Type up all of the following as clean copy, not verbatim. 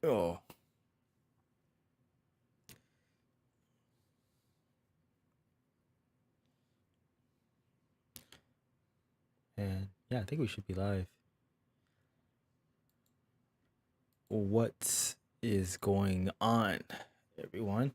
Oh, and yeah, I think we should be live. What is going on, everyone?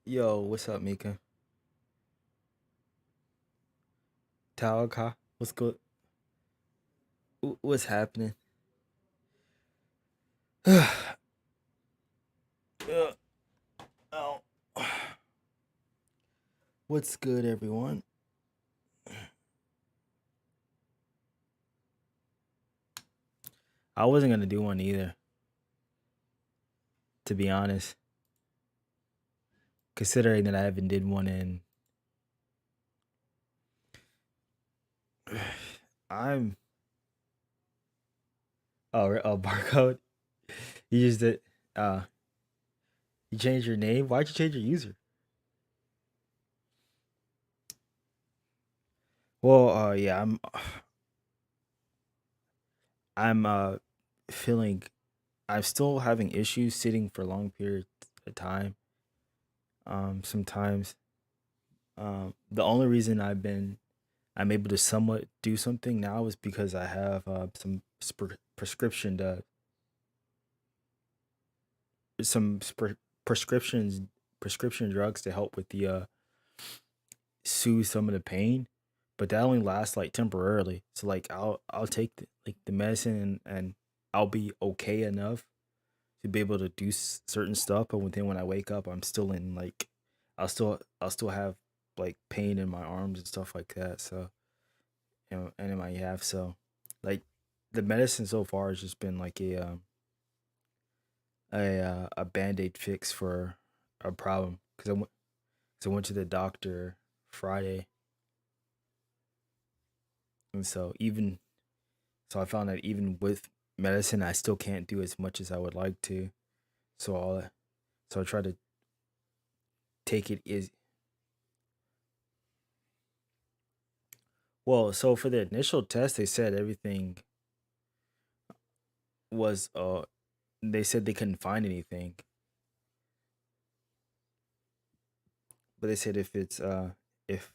Yo, what's up, Mika? Talaka, what's good? What's happening? Oh, what's good, everyone? I wasn't gonna do one either, to be honest. Considering that I haven't did one in, I'm oh barcode. You used it. Uh, you changed your name. Why'd you change your user? Well, yeah, I'm feeling I'm still having issues sitting for long periods of time. Sometimes, the only reason I'm able to somewhat do something now is because I have some some prescriptions prescription drugs to help with the soothe some of the pain, but that only lasts like temporarily. So like I'll take the medicine and I'll be okay enough to be able to do certain stuff, but then when I wake up, I'm still in like I'll still have like pain in my arms and stuff like that. So and in my calf. So like the medicine so far has just been like a band-aid fix for a problem because I went to the doctor Friday, and so I found that even with medicine, I still can't do as much as I would like to. So I try to take it is well. So for the initial test, they said everything was they said they couldn't find anything, but they said if if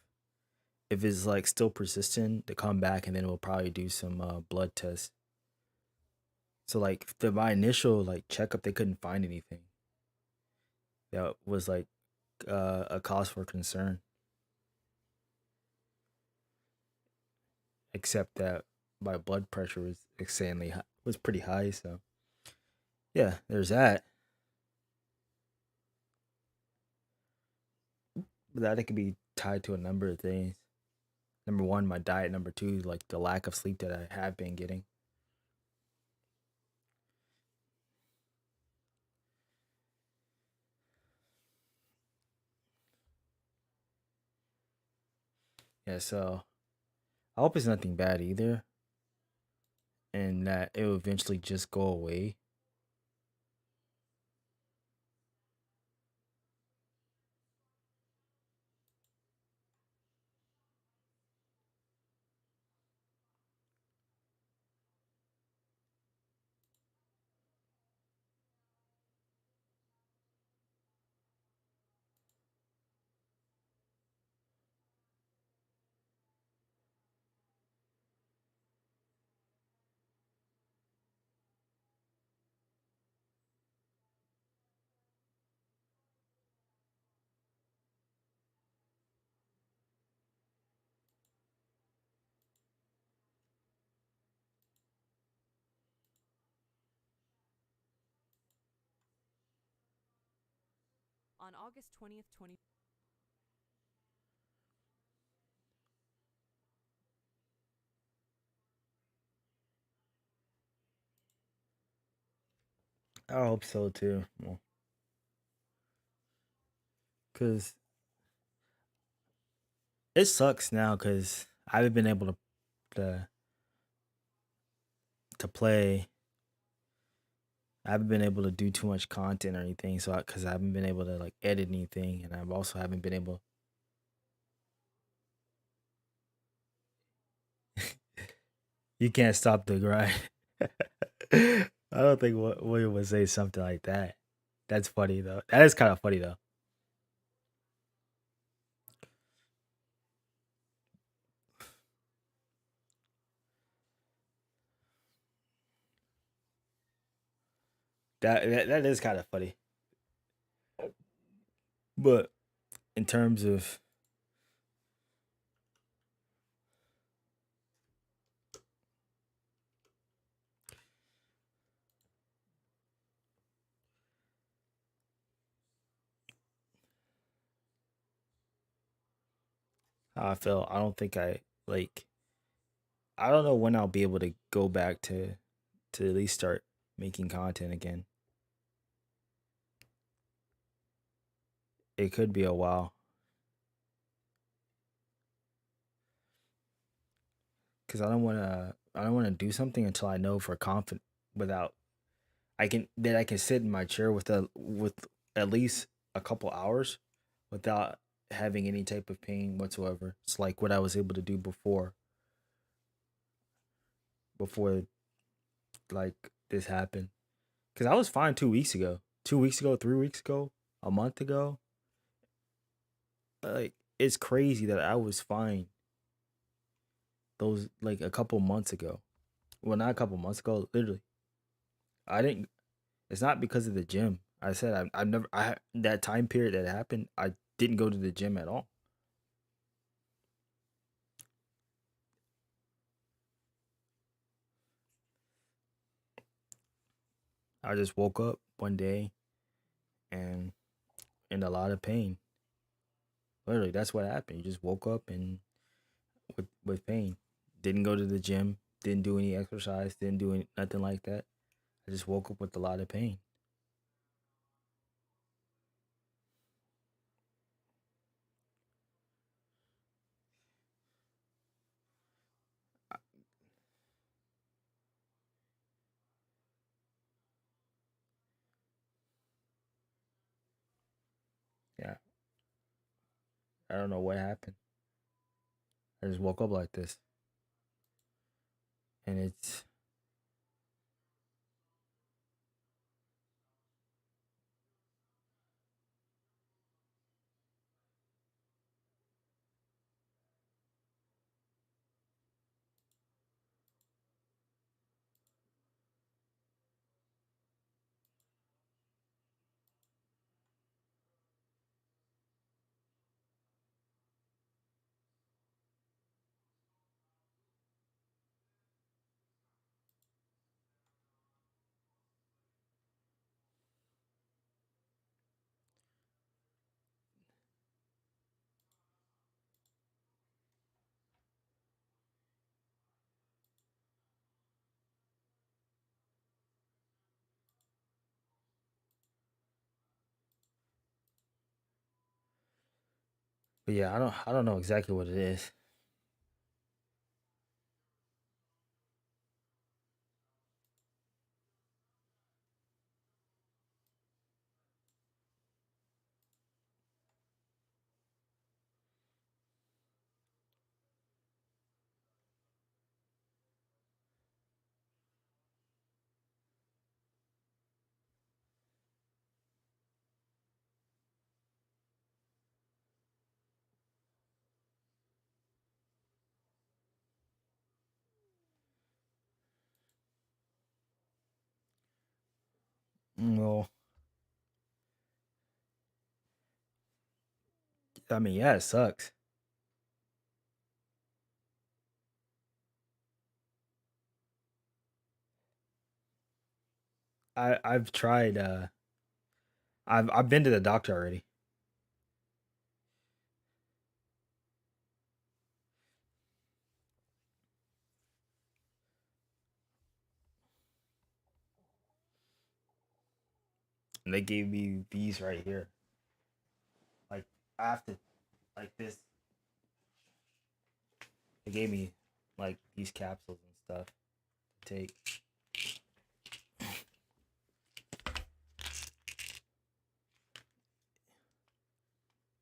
it's like still persistent, to come back and then we'll probably do some blood tests. So like my initial like checkup, they couldn't find anything that was like a cause for concern, except that my blood pressure was insanely high, was pretty high. So yeah, there's that. But that it could be tied to a number of things. Number one, my diet. Number two, like the lack of sleep that I have been getting. Yeah, so I hope it's nothing bad either, and that it will eventually just go away. On August 20th, 20. I hope so too. Well, Cause it sucks now because I haven't been able to to play. I haven't been able to do too much content or anything, so because I haven't been able to like edit anything, and I've also haven't been able. You can't stop the grind. I don't think William would say something like that. That's funny though. That is kind of funny though. That is kind of funny. But in terms of how I feel, I don't think I like. I don't know when I'll be able to go back to at least start making content again. It could be a while because I don't want to do something until I know for confident without I can sit in my chair with at least a couple hours without having any type of pain whatsoever. It's like what I was able to do before like this happened. Cause I was fine 2 weeks ago, 2 weeks ago, 3 weeks ago, a month ago. Like it's crazy that I was fine those like a couple months ago. Well, not a couple months ago, literally. I didn't. It's not because of the gym. I said I've never. That time period that happened. I didn't go to the gym at all. I just woke up one day and in a lot of pain. Literally, that's what happened. You just woke up and with pain. Didn't go to the gym. Didn't do any exercise. Didn't do nothing like that. I just woke up with a lot of pain. Yeah, I don't know what happened. I just woke up like this, and it's but yeah, I don't know exactly what it is. Well, I mean, yeah, it sucks. I've tried. I've been to the doctor already. And they gave me these right here. Like I have to like this. They gave me like these capsules and stuff to take.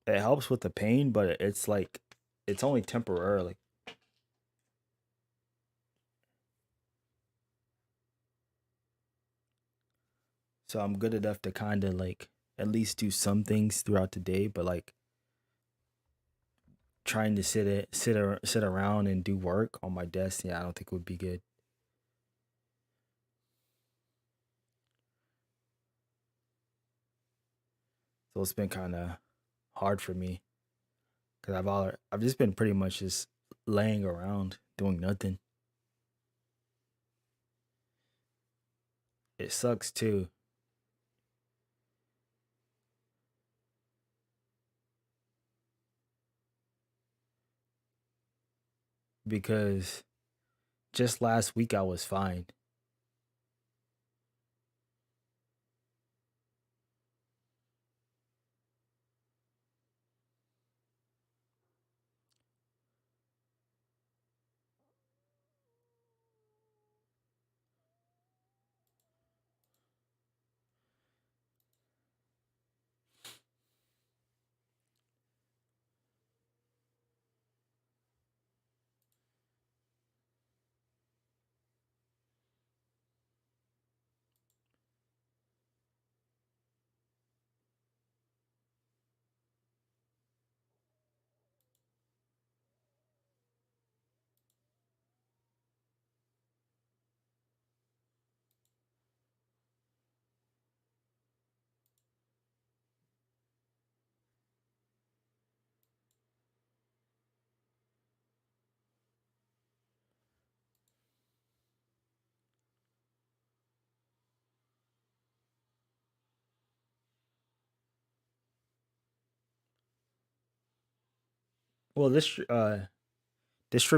It helps with the pain, but it's like it's only temporarily. So I'm good enough to kind of like at least do some things throughout the day, but like trying to sit around and do work on my desk, yeah, I don't think would be good. So it's been kind of hard for me because I've just been pretty much just laying around doing nothing. It sucks too because just last week I was fine. Well, this trip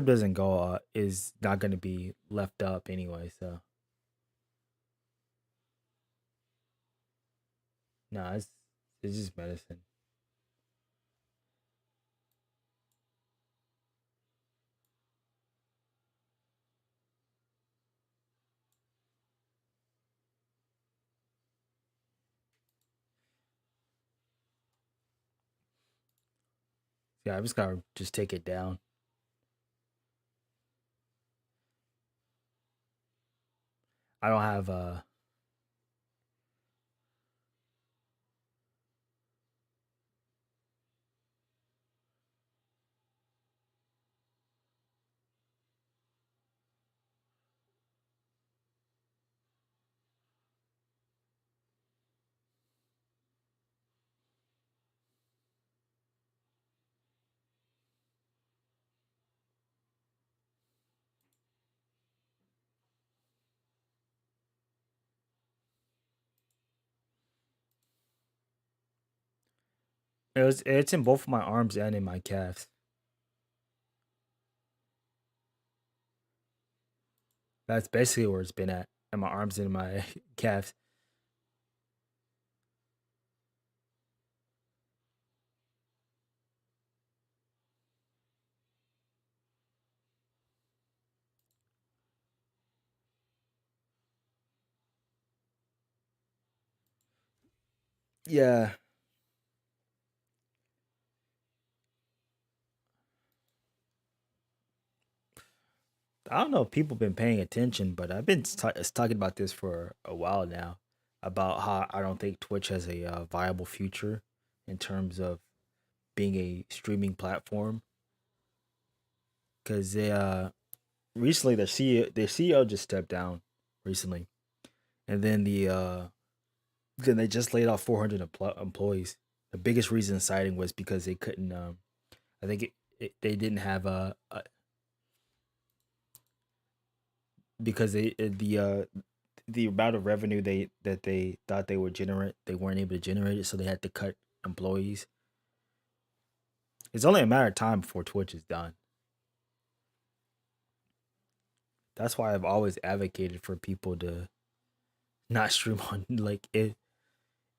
doesn't go is not going to be left up anyway, so no, it's just medicine. Yeah, I just gotta just take it down. I don't have it's in both my arms and in my calves. That's basically where it's been at. In my arms and my calves. Yeah. I don't know if people been paying attention, but I've been talking about this for a while now about how I don't think Twitch has a viable future in terms of being a streaming platform because they recently their CEO just stepped down recently, and then then they just laid off 400 employees. The biggest reason citing was because they couldn't. I think they didn't have a because the amount of revenue they thought they would generate, they weren't able to generate it, so they had to cut employees. It's only a matter of time before Twitch is done. That's why I've always advocated for people to not stream on like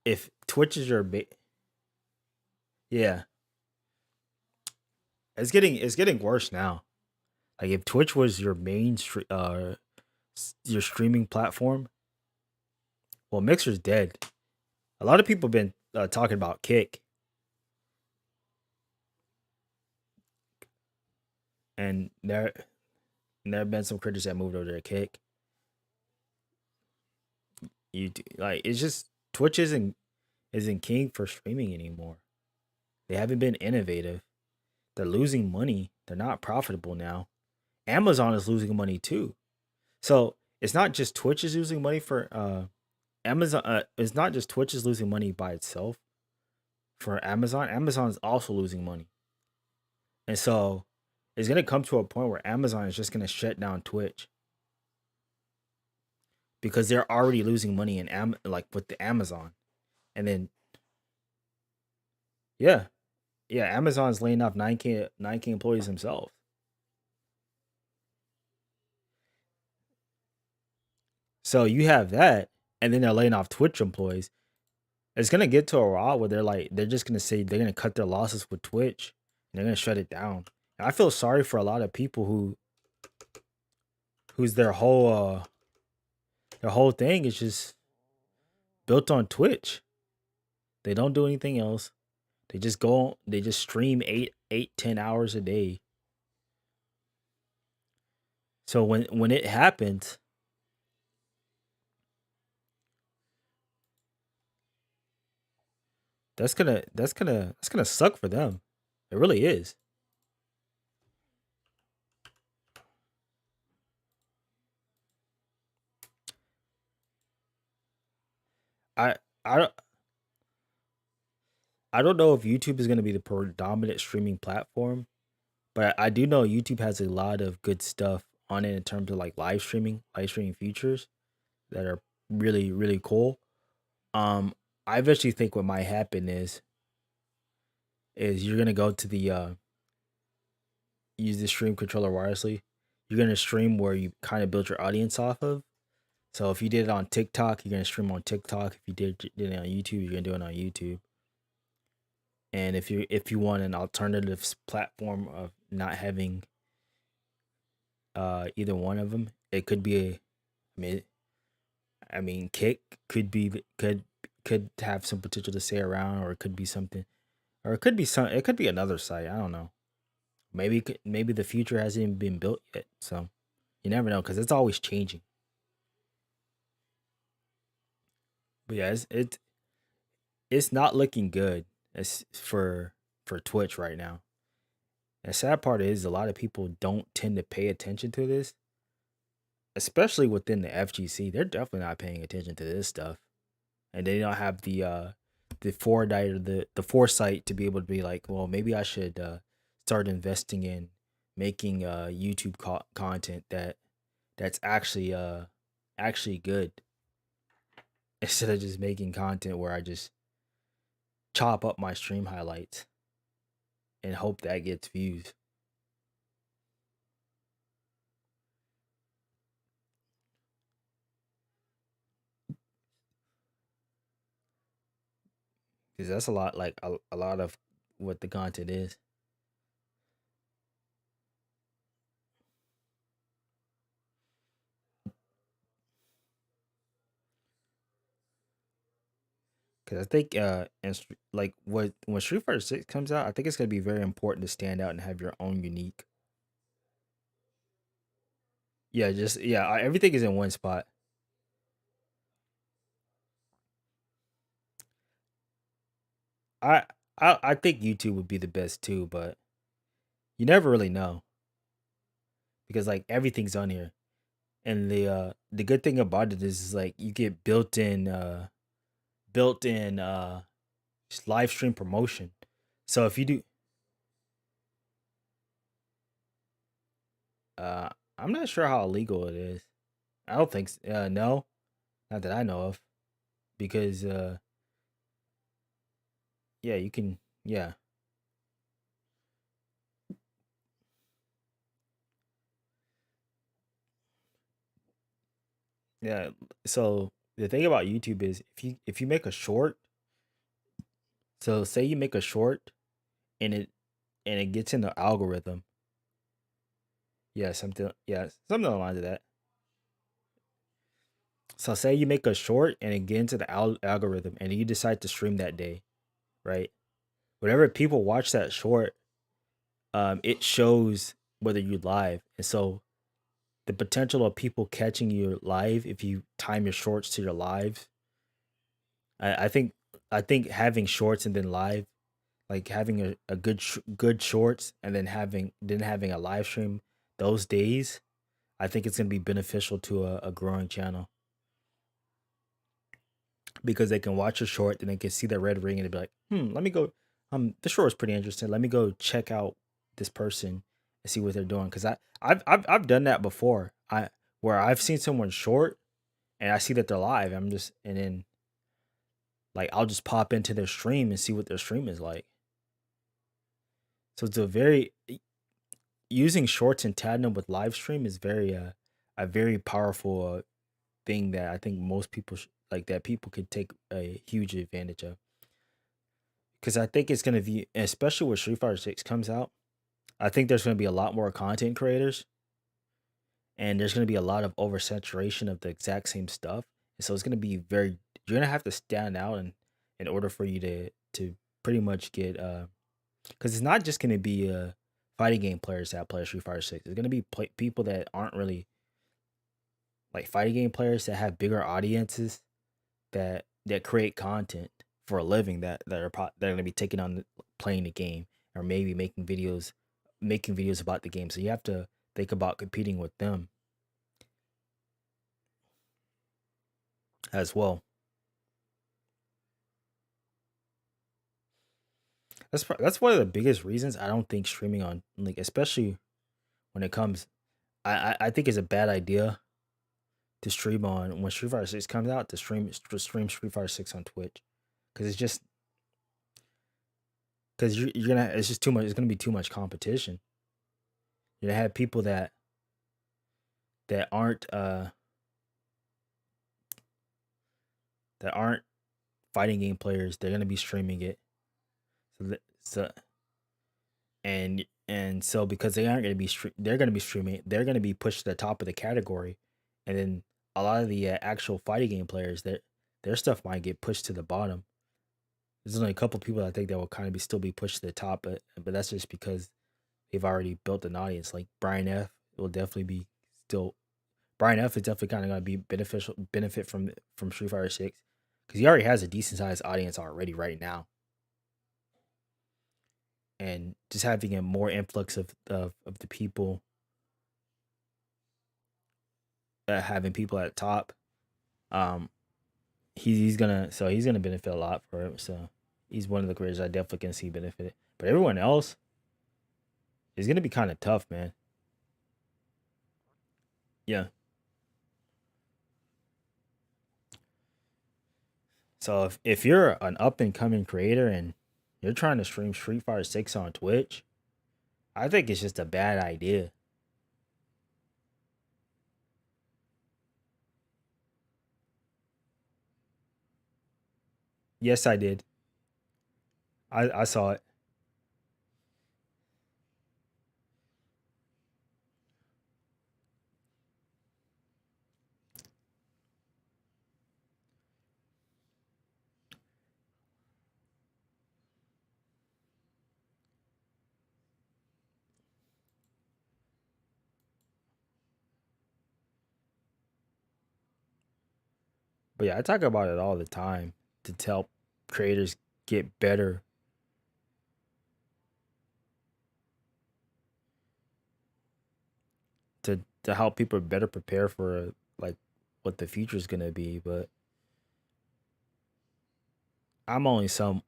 if Twitch is your yeah. it's getting worse now. Like if Twitch was your main your streaming platform, well, Mixer's dead. A lot of people been talking about Kick, and there have been some critics that moved over to Kick. Like it's just Twitch isn't king for streaming anymore. They haven't been innovative. They're losing money. They're not profitable now. Amazon is losing money too. So it's not just Twitch is losing money for Amazon. It's not just Twitch is losing money by itself for Amazon. Amazon is also losing money, and so it's gonna come to a point where Amazon is just gonna shut down Twitch because they're already losing money in like with the Amazon, and then yeah, yeah, Amazon's laying off 9K employees themselves. So you have that, and then they're laying off Twitch employees. It's gonna get to a while where they're just gonna say they're gonna cut their losses with Twitch and they're gonna shut it down. And I feel sorry for a lot of people who's their whole thing is just built on Twitch. They don't do anything else. They just stream 10 hours a day. So when it happens, that's gonna suck for them. It really is. I I don't I don't know if YouTube is gonna be the predominant streaming platform, but I do know YouTube has a lot of good stuff on it in terms of like live streaming features that are really, really cool. Um, I eventually think what might happen is you're gonna go to the use the stream controller wirelessly. You're gonna stream where you kind of build your audience off of. So if you did it on TikTok, you're gonna stream on TikTok. If you did it on YouTube, you're gonna do it on YouTube. And if you want an alternative platform of not having either one of them, it could be a I mean Kick could have some potential to stay around, or it could be something, or it could be another site. I don't know. Maybe the future hasn't even been built yet. So you never know because it's always changing. But yeah, it's not looking good as for Twitch right now. The sad part is a lot of people don't tend to pay attention to this, especially within the FGC. They're definitely not paying attention to this stuff, and they don't have the foresight or the foresight to be able to be like, well, maybe I should start investing in making YouTube content that's actually good instead of just making content where I just chop up my stream highlights and hope that gets views. Because that's a lot, like a lot of what the content is. Because I think like when Street Fighter 6 comes out, I think it's gonna be very important to stand out and have your own unique. Yeah, just yeah, everything is in one spot. I I think YouTube would be the best too, but you never really know because like everything's on here. And the good thing about it is like you get built in live stream promotion. So if you do uh I'm not sure how illegal it is. I don't think no, not that I know of because yeah, you can yeah. Yeah. So the thing about YouTube is if you make a short, so say you make a short and and it gets in the algorithm. Yeah, something along the lines of that. So say you make a short and it gets into the algorithm and you decide to stream that day, right? Whenever people watch that short, it shows whether you live. And so the potential of people catching you live if you time your shorts to your lives, I think I think having shorts and then live, like having a good shorts and then having a live stream those days, I think it's gonna be beneficial to a growing channel because they can watch a short and they can see the red ring and they be like, let me go. The short is pretty interesting. Let me go check out this person and see what they're doing. Because I've done that before. Where I've seen someone short and I see that they're live. And then like I'll just pop into their stream and see what their stream is like. So it's using shorts in tandem with live stream is a very powerful thing that I think most people like that people could take a huge advantage of. Because I think it's gonna be, especially when Street Fighter Six comes out, I think there's gonna be a lot more content creators, and there's gonna be a lot of oversaturation of the exact same stuff. And so it's gonna be very, you're gonna have to stand out in order for you to pretty much get because it's not just gonna be fighting game players that play Street Fighter Six. It's gonna be people that aren't really like fighting game players that have bigger audiences that create content for a living that are going to be taking on playing the game or maybe making videos about the game. So you have to think about competing with them as well. That's one of the biggest reasons I don't think streaming on, like, especially when it comes, I think it's a bad idea to stream on when Street Fighter Six comes out to stream Street Fighter Six on Twitch because it's just because you're gonna it's just too much. It's gonna be too much competition. You're gonna have people that aren't that aren't fighting game players. They're gonna be streaming it. So and so because they aren't gonna be they're gonna be streaming. They're gonna be pushed to the top of the category, and then a lot of the actual fighting game players their stuff might get pushed to the bottom. There's only a couple people I think that will kind of still be pushed to the top, but that's just because they've already built an audience. Like Brian F will definitely be still Brian F is definitely kind of gonna be benefit from Street Fighter Six because he already has a decent sized audience already right now, and just having a more influx of the people, having people at the top, um, he's gonna benefit a lot for it. So he's one of the creators I definitely can see benefit. But everyone else is gonna be kind of tough, man. Yeah. So if you're an up and coming creator and you're trying to stream Street Fighter Six on Twitch, I think it's just a bad idea. Yes, I did. I saw it. But yeah, I talk about it all the time to help creators get better, to help people better prepare for like what the future is gonna be. But I'm only a somewhat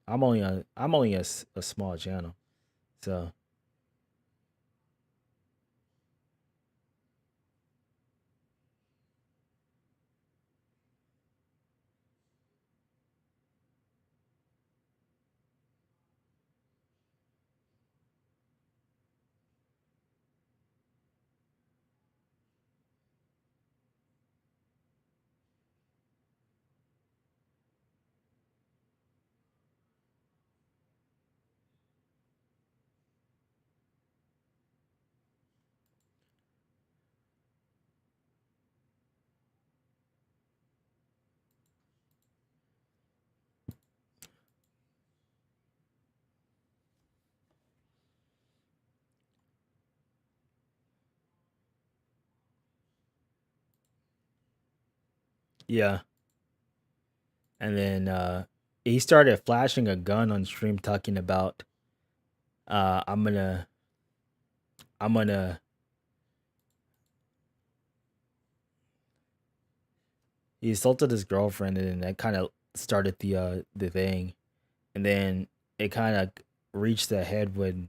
I'm only a small channel. So Yeah, and then he started flashing a gun on stream, talking about uh, I'm gonna I'm gonna. He assaulted his girlfriend, and then that kind of started the thing, and then it kind of reached the head when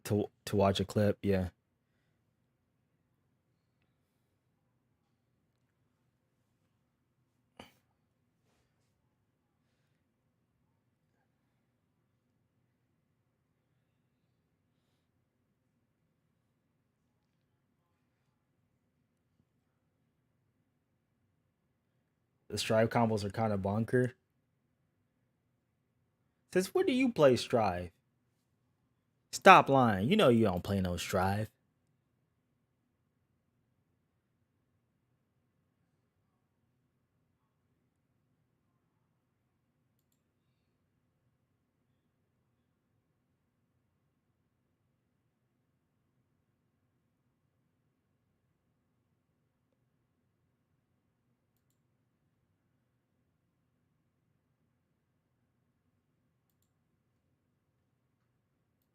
to watch a clip. Yeah, the Strive combos are kind of bonker. Says, "What do you play Strive? Stop lying. You know you don't play no Strive."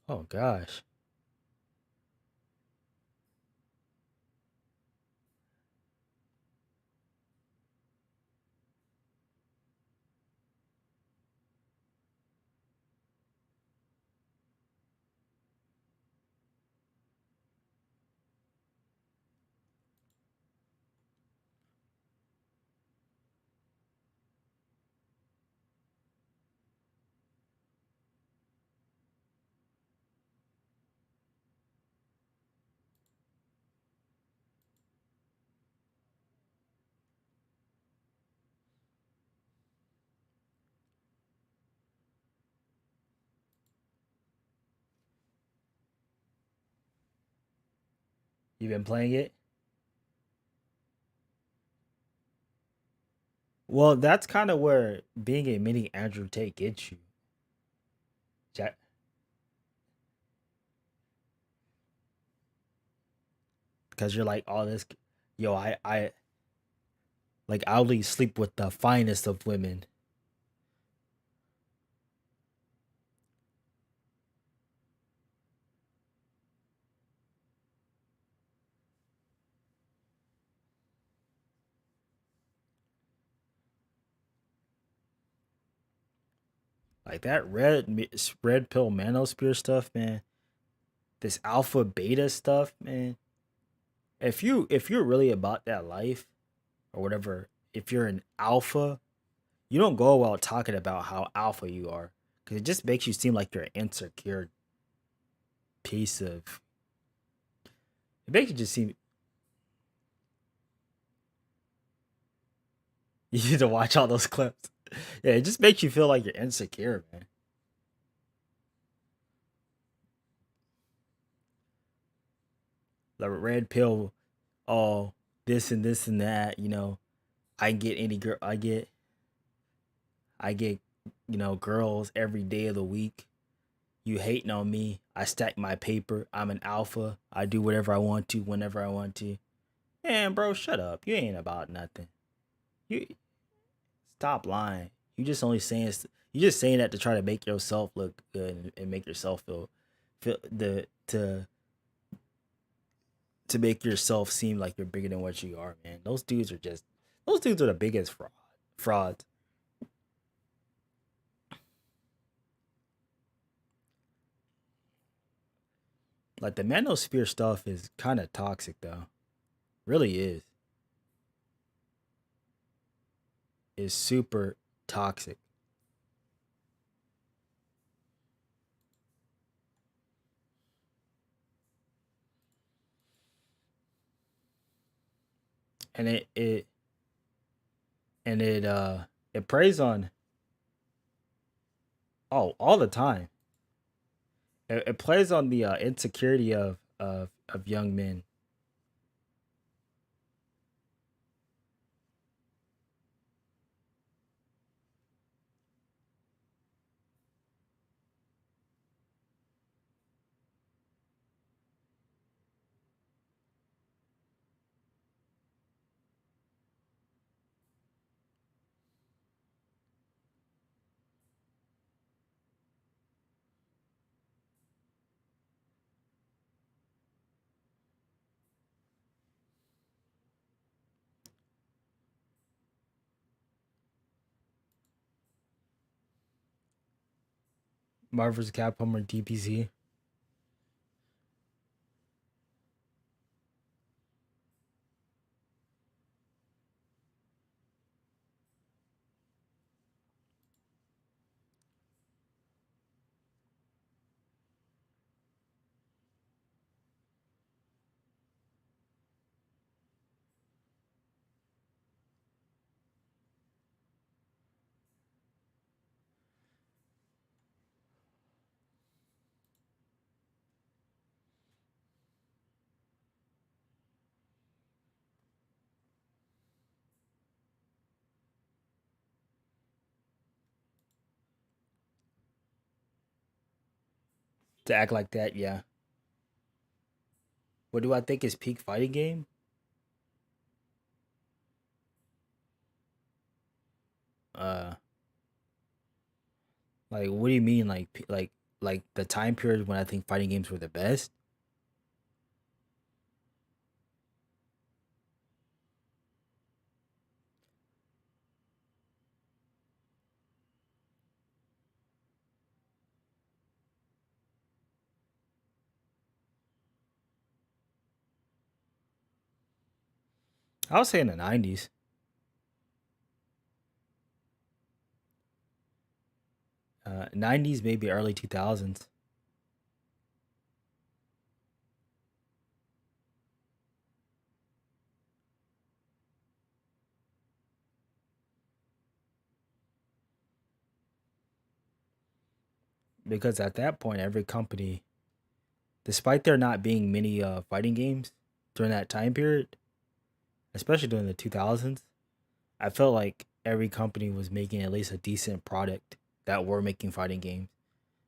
Oh gosh. You been playing it? Well, that's kind of where being a mini Andrew Tate gets you. Jack, because you're like all this. Yo, I like I only sleep with the finest of women. Like that red pill manosphere stuff, man. This alpha beta stuff, man. If you're really about that life or whatever, if you're an alpha, you don't go out talking about how alpha you are, because it just makes you seem like you're an insecure piece of. It makes you just seem. You need to watch all those clips. Yeah, it just makes you feel like you're insecure, man. The red pill, oh, this and that. I get any girl. I get girls every day of the week. You hating on me. I stack my paper. I'm an alpha. I do whatever I want to whenever I want to. Man, bro, shut up. You ain't about nothing. You stop lying. You just saying that to try to make yourself look good and make yourself feel the to make yourself seem like you're bigger than what you are, man. Those dudes are the biggest frauds. Like the manosphere stuff is kind of toxic though. Really is. Is super toxic. And it preys on all the time. It plays on the insecurity of young men. Marvel vs. Capcom or DPC. To act like that, yeah. What do I think is peak fighting game? Uh, like what do you mean? Like the time period when I think fighting games were the best? I would say in the 90s. 90s, maybe early 2000s. Because at that point, every company, despite there not being many fighting games during that time period, especially during the 2000s, I felt like every company was making at least a decent product that were making fighting games.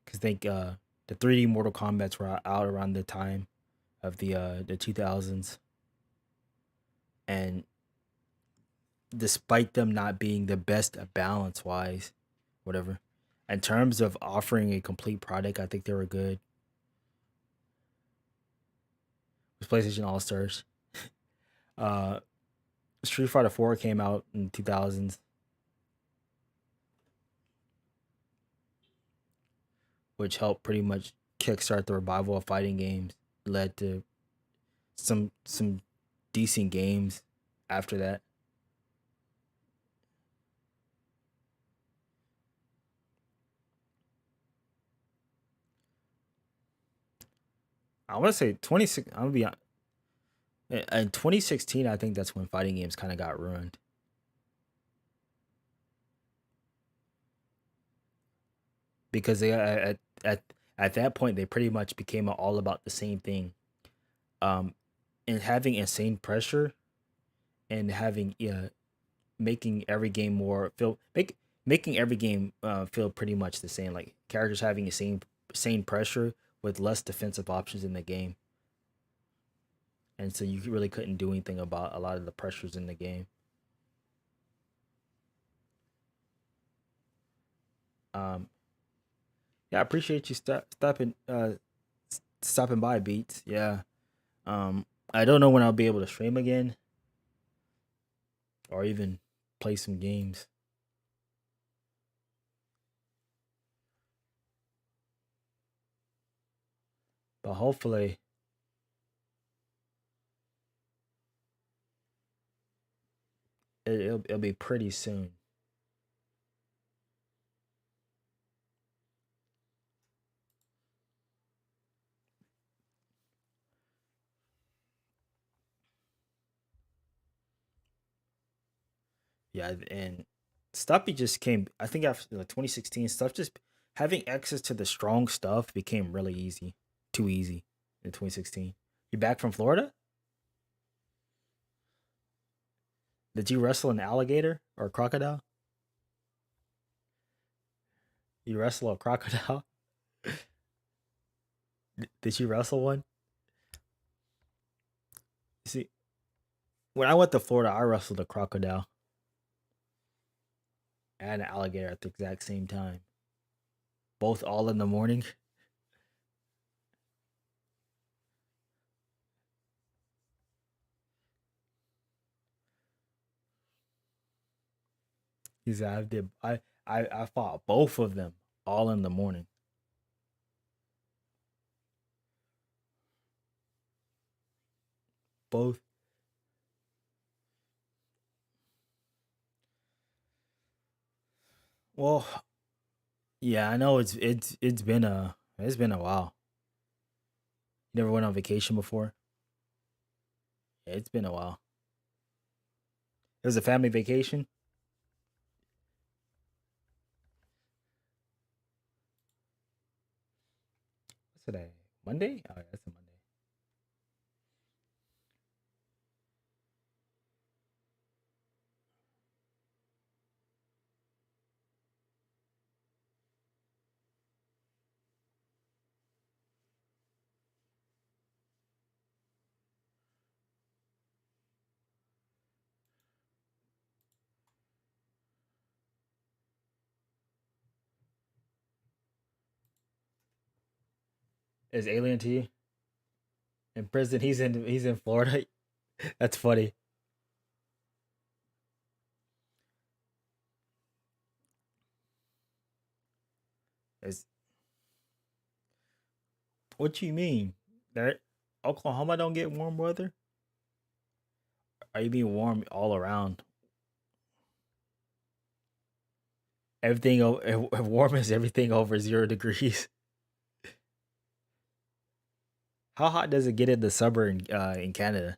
Because think the 3D Mortal Kombat's were out around the time of the 2000s, and despite them not being the best balance wise, whatever, in terms of offering a complete product, I think they were good. It was PlayStation All Stars. Uh, Street Fighter 4 came out in 2000s, which helped pretty much kickstart the revival of fighting games. Led to some decent games after that. I want to say 26. I'm gonna be in 2016. I think that's when fighting games kind of got ruined because they at that point they pretty much became all about the same thing. Um, and having insane pressure and having making every game more feel making every game feel pretty much the same. Like characters having the same pressure with less defensive options in the game, and so you really couldn't do anything about a lot of the pressures in the game. Um, yeah, I appreciate you stopping by, Beats. Yeah. I don't know when I'll be able to stream again or even play some games, but hopefully, it'll be pretty soon. Yeah, and Stuffy just came. I think after like 2016 stuff, just having access to the strong stuff became really easy, too easy in 2016. You back from Florida? Did you wrestle an alligator or a crocodile? You wrestle a crocodile? Did you wrestle one? See, when I went to Florida, I wrestled a crocodile and an alligator at the exact same time, both all in the morning. He said I did. I fought both of them all in the morning. both. Well, yeah, I know it's been a while. You never went on vacation before? Yeah, it's been a while. It was a family vacation. What's today? Monday? Oh, yeah, that's a Monday. Is Alien to you? In prison, he's in Florida. That's funny. It's, what you mean? That Oklahoma don't get warm weather? Are you being warm all around? Everything warm is everything over 0 degrees. How hot does it get in the summer in Canada?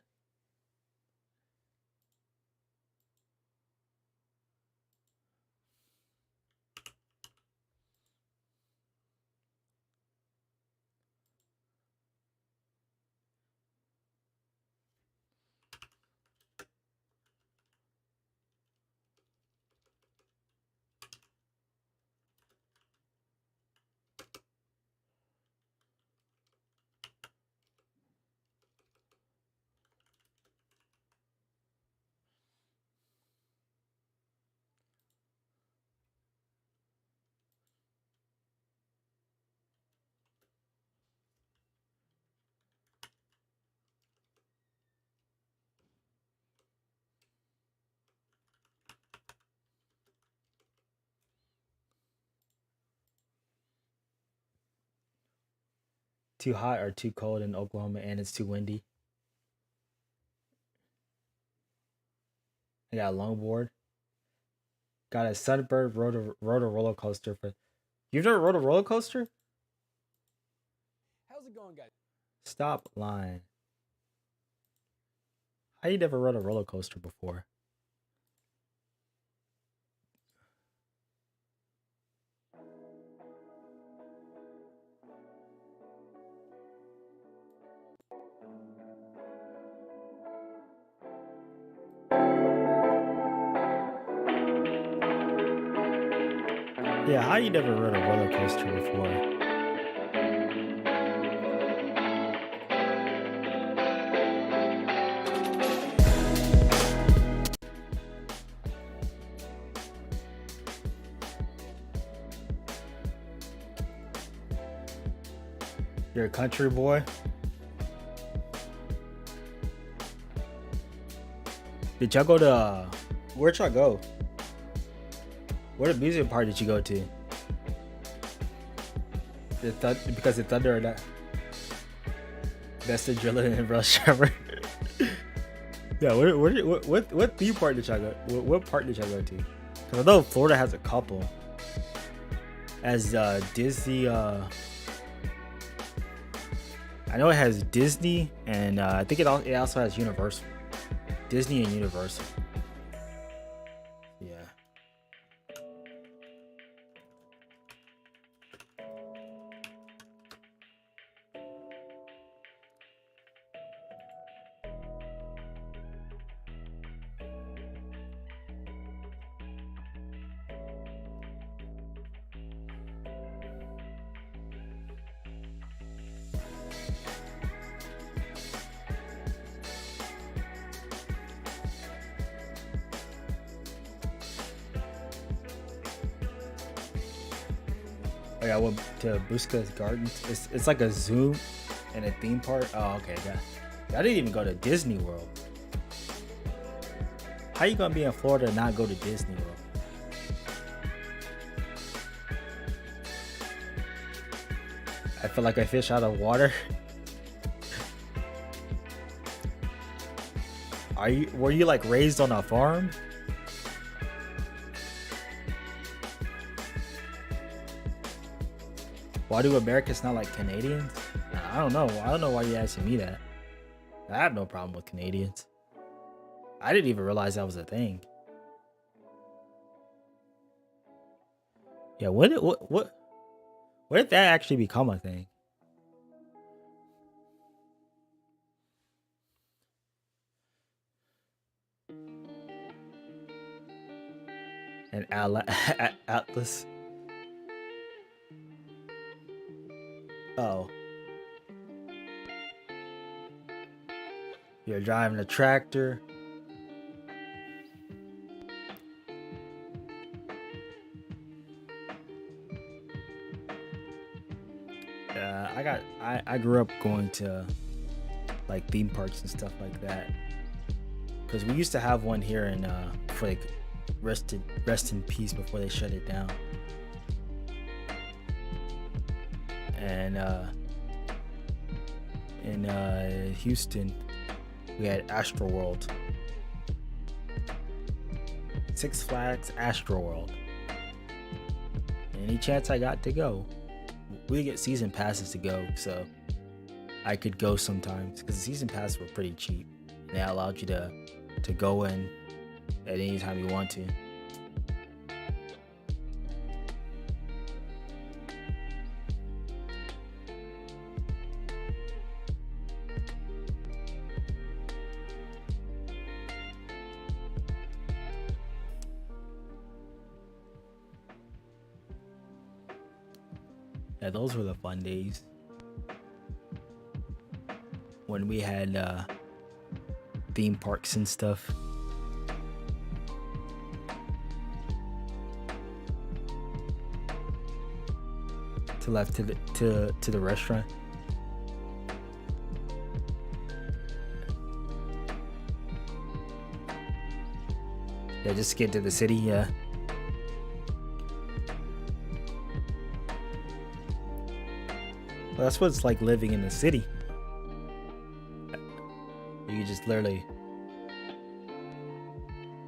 Too hot or too cold in Oklahoma, and it's too windy. I got a longboard. Got a Sunbird rode a roller coaster. For you've never rode a roller coaster? How's it going, guys? Stop lying. How you never rode a roller coaster before? Yeah, how you never rode a roller coaster before? You're a country boy. Did y'all go to? Where'd y'all go? What amusement park did you go to? Because the Thunder or that? Best Adrenaline and Rush Hour. Yeah, what theme park did y'all go? What park did y'all go to? Because I know Florida has a couple. As Disney, I know it has Disney, and I think it also has Universal. Disney and Universal. Yeah. Oh yeah, I went to Busca's Gardens. It's like a zoo and a theme park. Oh, okay. I didn't even go to Disney World. How you gonna be in Florida and not go to Disney World? I feel like I fish out of water. Were you like raised on a farm? Why do Americans not like Canadians? I don't know. I don't know why you're asking me that. I have no problem with Canadians. I didn't even realize that was a thing. Yeah, when did that actually become a thing? And Atlas. Oh, you're driving a tractor. I grew up going to like theme parks and stuff like that. Cause we used to have one here in for like rest in peace before they shut it down. And in Houston, we had Astroworld, Six Flags Astroworld. Any chance I got to go, we get season passes to go, so I could go sometimes because the season passes were pretty cheap. And they allowed you to go in at any time you want to. Yeah, those were the fun days when we had theme parks and stuff. To left to the restaurant. Yeah, just to get to the city. Yeah. Well, that's what it's like living in the city. You just literally,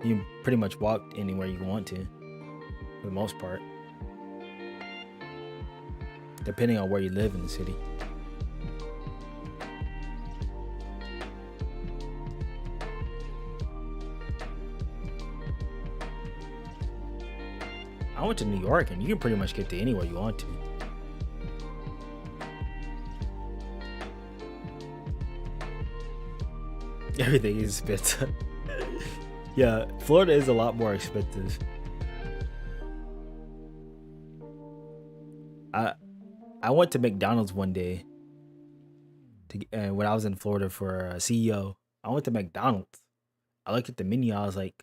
you pretty much walk anywhere you want to, for the most part, depending on where you live in the city. I went to New York, and you can pretty much get to anywhere you want to. Everything is expensive. Yeah, Florida is a lot more expensive. I went to McDonald's one day when I was in Florida for CEO. I went to McDonald's. I looked at the menu. I was like,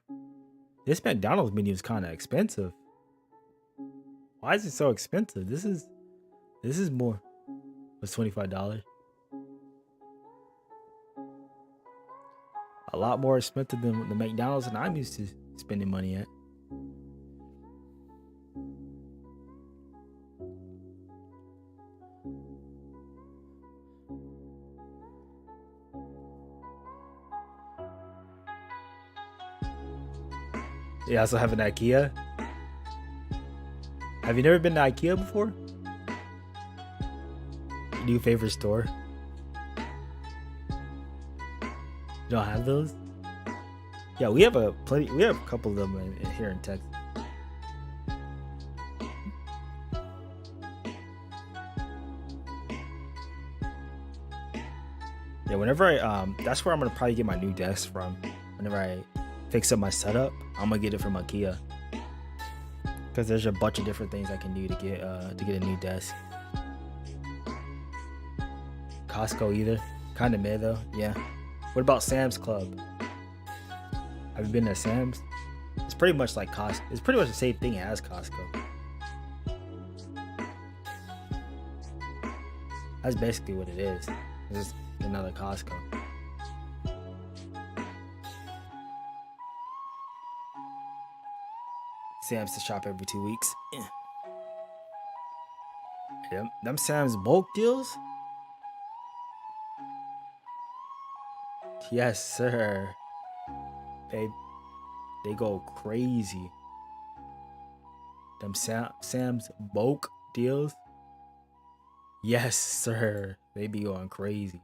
this McDonald's menu is kind of expensive. Why is it so expensive? This is more. It's $25. A lot more expensive than the McDonald's that I'm used to spending money at. You also have an IKEA. Have you never been to IKEA before? Your new favorite store? You don't have those? Yeah, we have a couple of them here in Texas. Yeah, whenever that's where I'm gonna probably get my new desk from. Whenever I fix up my setup, I'm gonna get it from IKEA. Because there's a bunch of different things I can do to get a new desk. Costco either. Kind of meh though. Yeah. What about Sam's Club? Have you been to Sam's? It's pretty much like Costco. It's pretty much the same thing as Costco. That's basically what it is. It's just another Costco. Sam's to shop every 2 weeks. Yeah. Them Sam's bulk deals? Yes, sir. they go crazy. Them Sam's bulk deals. Yes, sir. They be going crazy.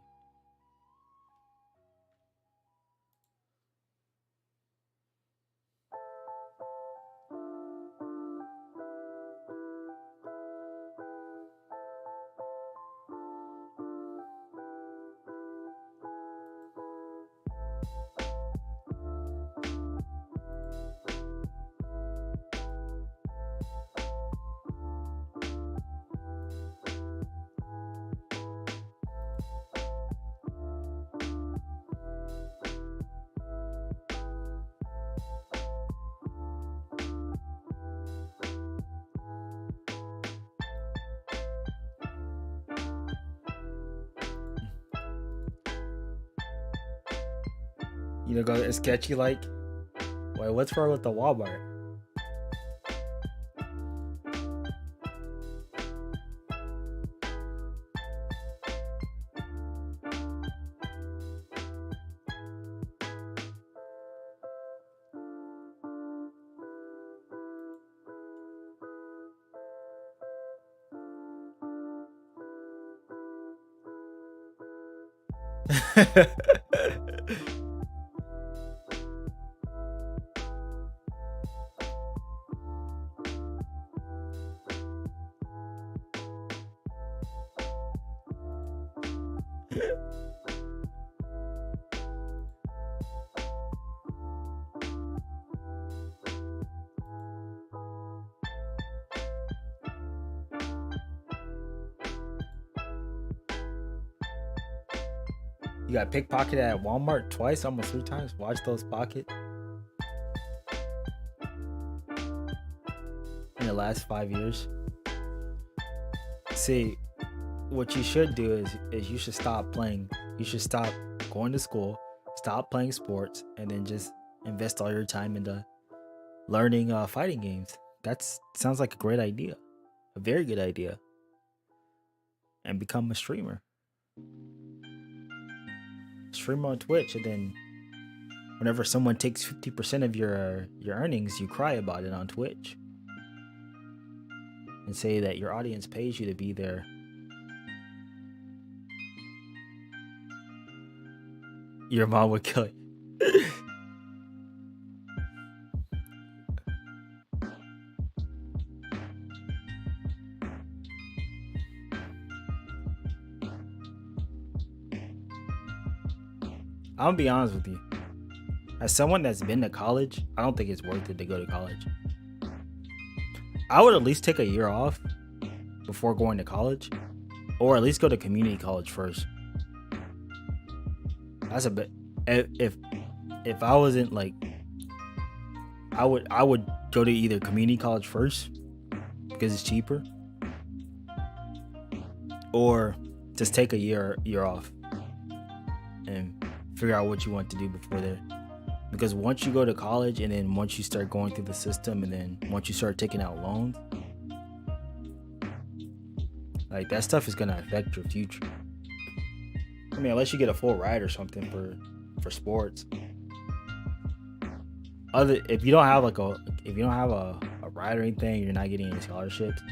You know, go it's sketchy like. Wait, what's wrong with the Walmart? You got pickpocketed at Walmart twice, almost 3 times. Watch those pocket in the last 5 years. See, what you should do is you should stop playing. You should stop going to school, stop playing sports, and then just invest all your time into learning fighting games. That sounds like a great idea, a very good idea. And become a streamer. Stream on Twitch, and then whenever someone takes 50% of your earnings, you cry about it on Twitch and say that your audience pays you to be there. Your mom would kill you. I'm gonna be honest with you. As someone that's been to college, I don't think it's worth it to go to college. I would at least take a year off before going to college, or at least go to community college first. That's a bit. If I wasn't like, I would go to either community college first because it's cheaper, or just take a year off and figure out what you want to do before there. Because once you go to college, and then once you start going through the system, and then once you start taking out loans, like that stuff is gonna affect your future. I mean, unless you get a full ride or something for sports. If you don't have a ride or anything, you're not getting any scholarships,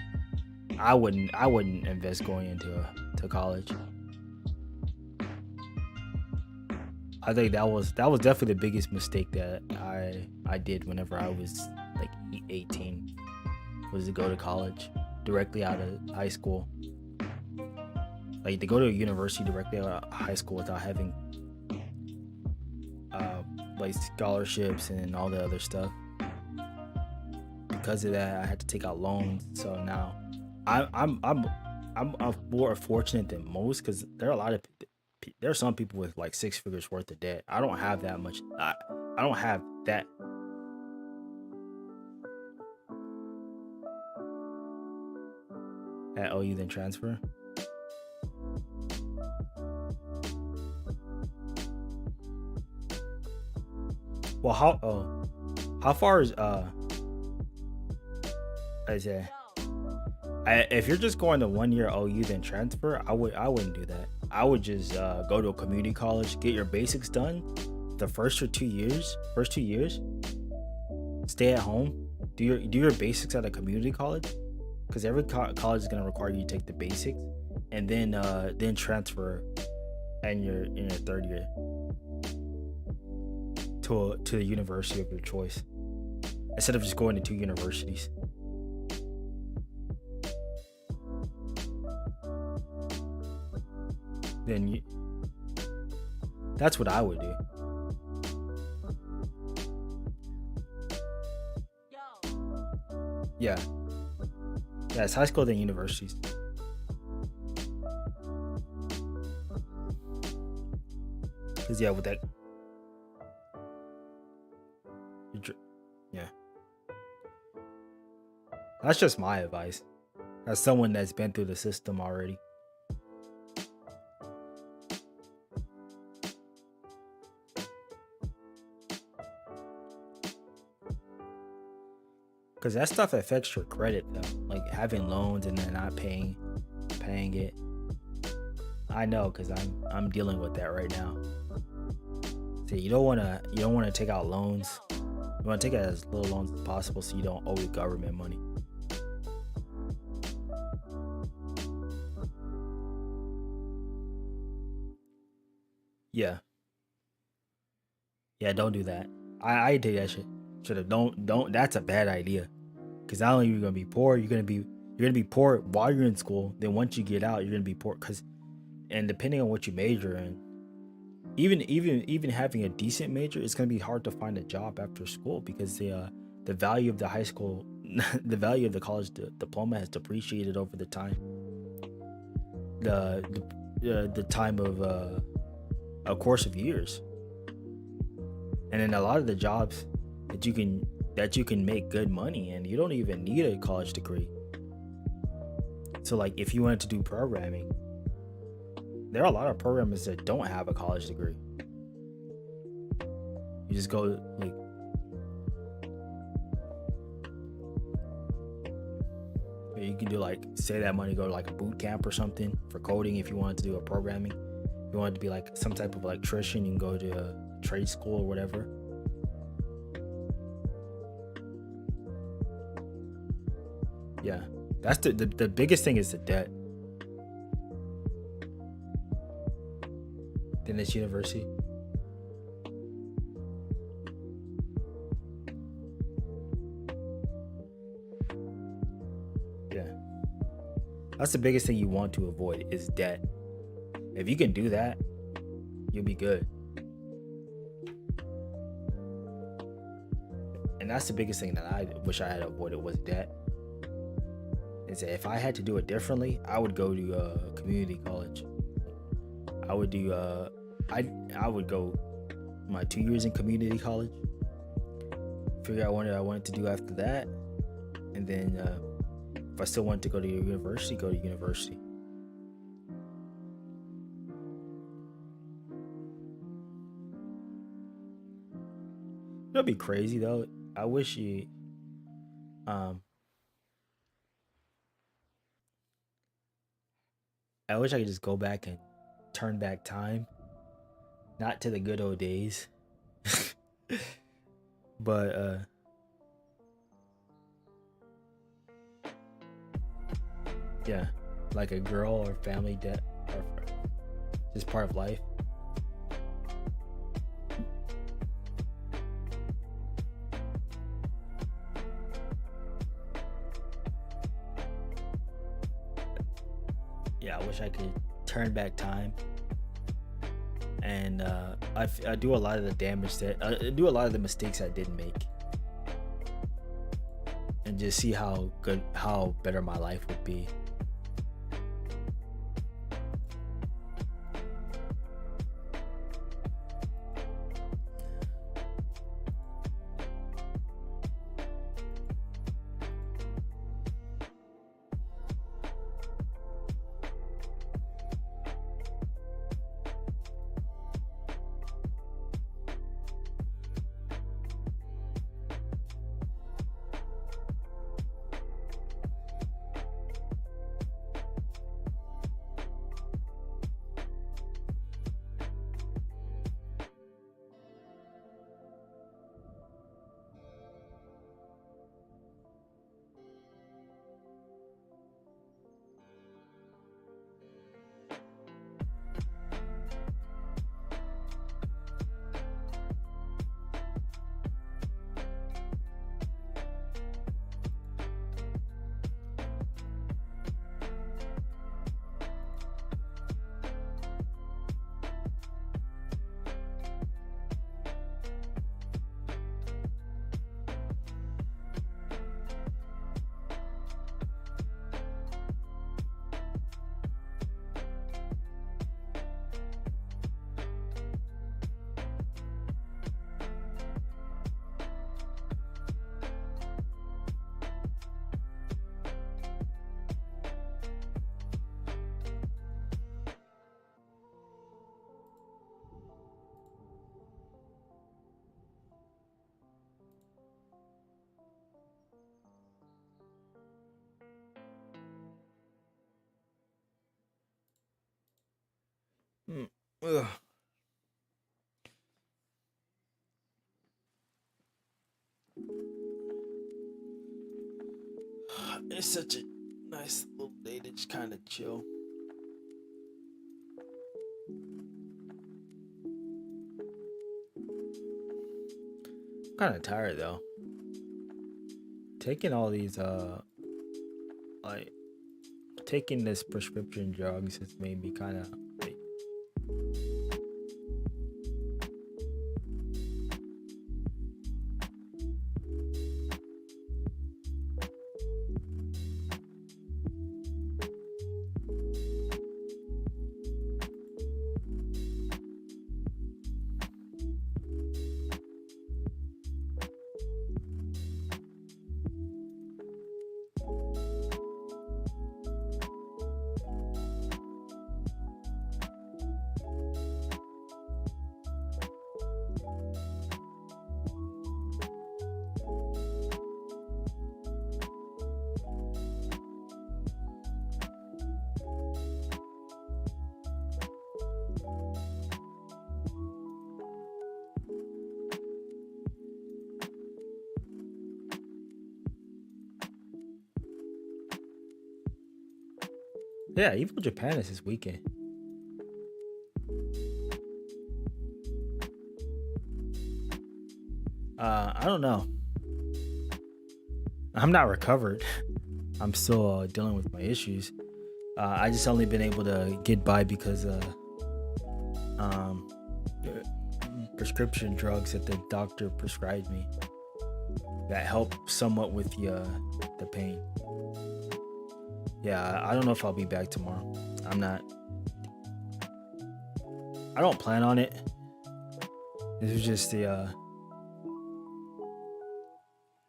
I wouldn't invest going into college. I think that was definitely the biggest mistake that I did whenever I was like 18, was to go to college directly out of high school. Like to go to a university directly out of high school without having like scholarships and all the other stuff. Because of that, I had to take out loans. So now I'm more fortunate than most, because there are some people with like 6 figures worth of debt. I don't have that much. I don't have that. At OU then transfer. Well, how far is Isaiah? If you're just going to 1 year OU then transfer, I wouldn't do that. I would just go to a community college, get your basics done, the first 2 years, stay at home, do your basics at a community college, because every college is gonna require you to take the basics, and then transfer in your third year to the university of your choice, instead of just going to two universities. Then you, that's what I would do. Yeah, yeah, it's high school then universities. Cause yeah, with that, yeah, that's just my advice as someone that's been through the system already. Cause that stuff affects your credit though, like having loans and then not paying it. I know, cause I'm dealing with that right now. So you don't wanna take out loans. You wanna take out as little loans as possible so you don't owe the government money. Yeah, yeah, don't do that. I did that shit. Should have don't. That's a bad idea. Cause not only are you gonna be poor, you're gonna be poor while you're in school. Then once you get out, you're gonna be poor. Cause and depending on what you major in, even having a decent major, it's gonna be hard to find a job after school because the value of the high school, the value of the college diploma has depreciated over the time. The time of a course of years, and then a lot of the jobs that you can make good money and you don't even need a college degree. So like if you wanted to do programming, there are a lot of programmers that don't have a college degree. You just go like you can do like say that money go to like a boot camp or something for coding if you wanted to do a programming. If you wanted to be like some type of electrician, you can go to a trade school or whatever. Yeah, that's the biggest thing is the debt. Then it's university. Yeah, that's the biggest thing you want to avoid is debt. If you can do that, you'll be good. And that's the biggest thing that I wish I had avoided was debt. Is that if I had to do it differently, I would go to community college. I would do I would go my 2 years in community college, figure out what I wanted to do after that, and then if I still wanted to go to university, go to university. It'll be crazy though. I wish you um I wish I could just go back and turn back time, not to the good old days, but yeah, like a girl or family debt or just part of life. Yeah, I wish I could turn back time and I do a lot of the damage that I do a lot of the mistakes I didn't make, and just see how better my life would be. Ugh. It's such a nice little day to just kind of chill. I'm kind of tired though. Taking all these like taking this prescription drugs has made me kind of like, yeah, Evil Japan is this weekend. I don't know. I'm not recovered. I'm still dealing with my issues. I just only been able to get by because um, prescription drugs that the doctor prescribed me that help somewhat with the pain. Yeah, I don't know if I'll be back tomorrow. I'm not. I don't plan on it. This was just the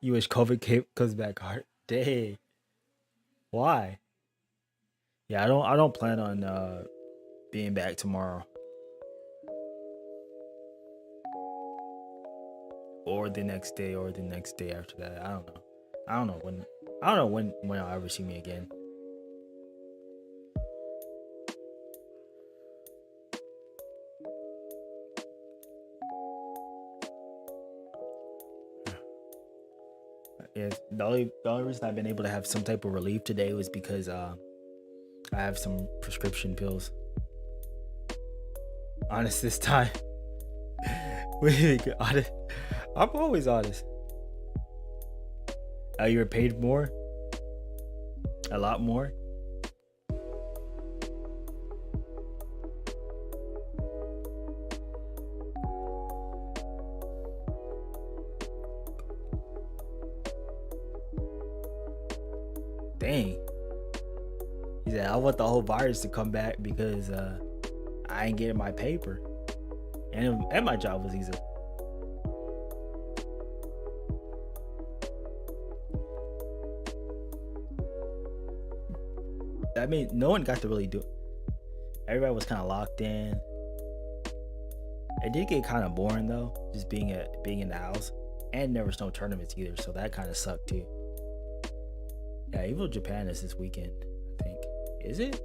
you wish COVID comes back hard. Dang. Why? Yeah, I don't plan on being back tomorrow or the next day or the next day after that. I don't know. I don't know when. I don't know when I'll ever see me again. Yeah, the only reason I've been able to have some type of relief today was because I have some prescription pills. Honest this time. We honest. I'm always honest. You were paid more, a lot more. Dang. He said, I want the whole virus to come back because I ain't getting my paper. And my job was easy. I mean, no one got to really do it. Everybody was kind of locked in. It did get kind of boring though, just being in the house. And there was no tournaments either, so that kind of sucked too. Yeah, Evil Japan is this weekend, I think. Is it?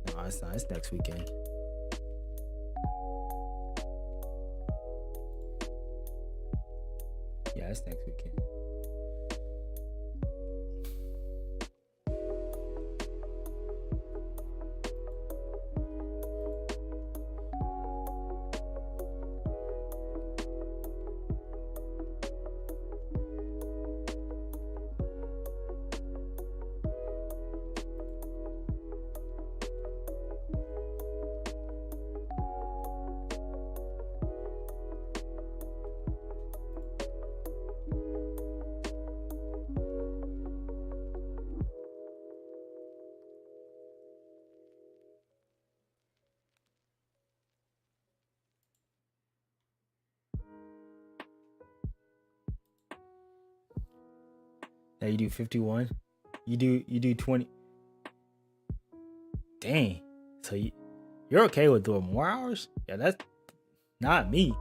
No, it's not. It's next weekend. Yeah, it's next weekend. Yeah, you do 51. You do 20. Dang. So you're okay with doing more hours? Yeah, that's not me.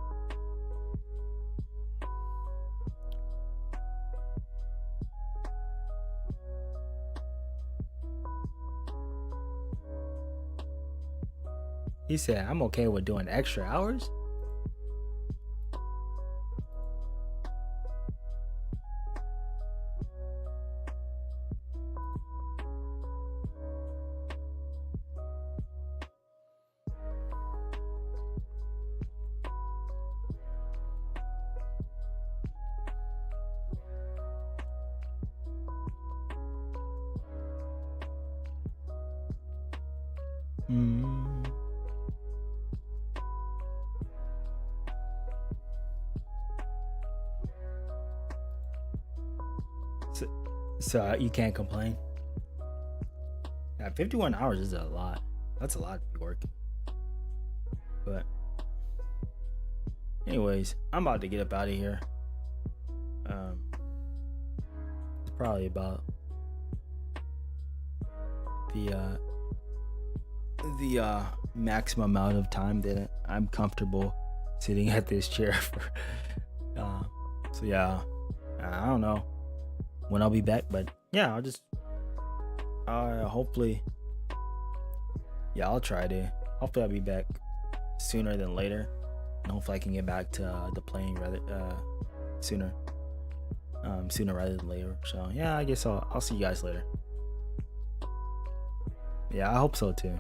He said, I'm okay with doing extra hours. Mm. So you can't complain. Yeah, 51 hours is a lot. That's a lot to be working. But anyways, I'm about to get up out of here. It's probably about the maximum amount of time that I'm comfortable sitting at this chair for. So yeah, I don't know when I'll be back, but yeah, I'll just hopefully, yeah, I'll try to. Hopefully, I'll be back sooner than later, and hopefully, I can get back to the playing rather sooner rather than later. So yeah, I guess I'll see you guys later. Yeah, I hope so too.